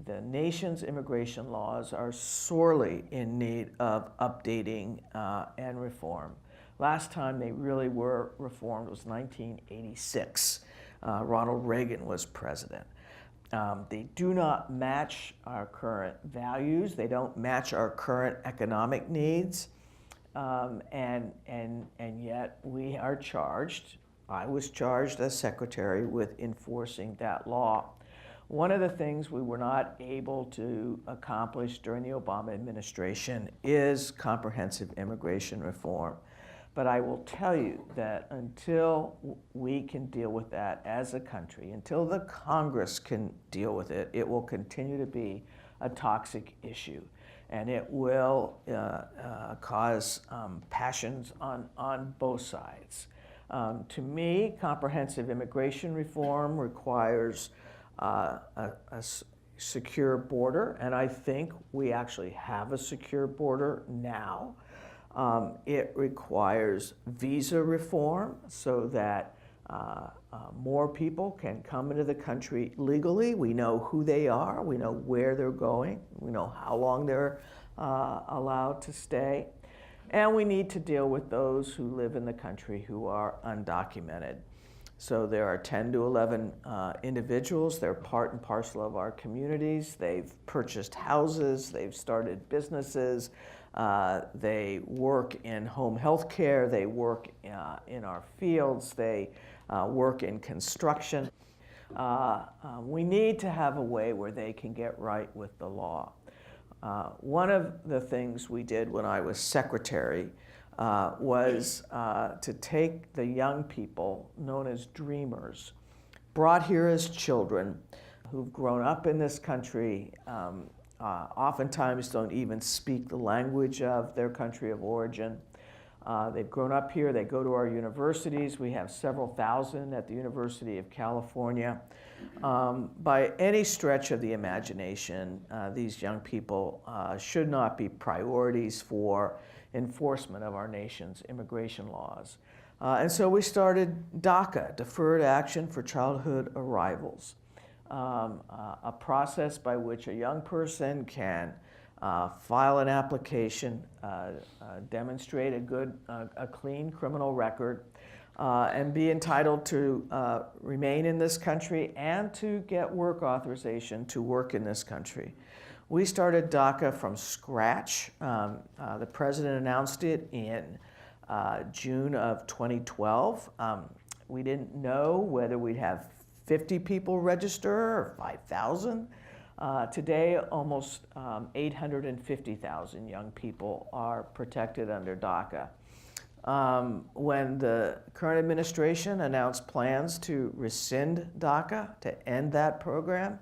The nation's immigration laws are sorely in need of updating and reform. Last time they really were reformed was 1986. Ronald Reagan was president. They do not match our current values. They don't match our current economic needs. And yet we are charged, I was charged as secretary with enforcing that law. One of the things we were not able to accomplish during the Obama administration is comprehensive immigration reform. But I will tell you that until we can deal with that as a country, until the Congress can deal with it, it will continue to be a toxic issue. And it will cause passions on both sides. To me, comprehensive immigration reform requires a secure border, and I think we actually have a secure border now. It requires visa reform so that more people can come into the country legally. We know who they are, we know where they're going, we know how long they're allowed to stay. And we need to deal with those who live in the country who are undocumented. So there are 10 to 11 individuals. They're part and parcel of our communities. They've purchased houses, they've started businesses, they work in home health care, they work in our fields, they work in construction. We need to have a way where they can get right with the law. One of the things we did when I was secretary was to take the young people known as dreamers, brought here as children, who've grown up in this country, oftentimes don't even speak the language of their country of origin. They've grown up here, they go to our universities. We have several thousand at the University of California. By any stretch of the imagination, these young people should not be priorities for enforcement of our nation's immigration laws. And so we started DACA, Deferred Action for Childhood Arrivals, a process by which a young person can file an application, demonstrate a clean criminal record, and be entitled to remain in this country and to get work authorization to work in this country. We started DACA from scratch. The president announced it in June of 2012. We didn't know whether we'd have 50 people register or 5,000. Today, almost 850,000 young people are protected under DACA. When the current administration announced plans to rescind DACA, to end that program,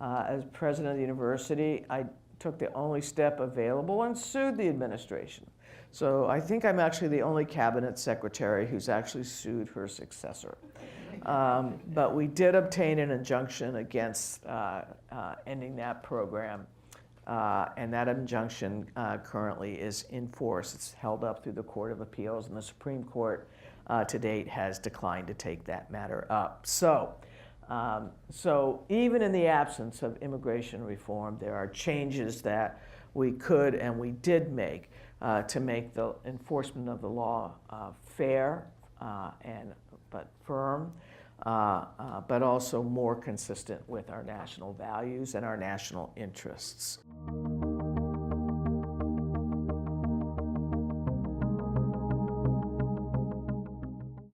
as president of the university, I took the only step available and sued the administration. So I think I'm actually the only cabinet secretary who's actually sued her successor. But we did obtain an injunction against ending that program, and that injunction currently is in force. It's held up through the Court of Appeals, and the Supreme Court to date has declined to take that matter up. So even in the absence of immigration reform, there are changes that we could and we did make to make the enforcement of the law fair but firm, but also more consistent with our national values and our national interests.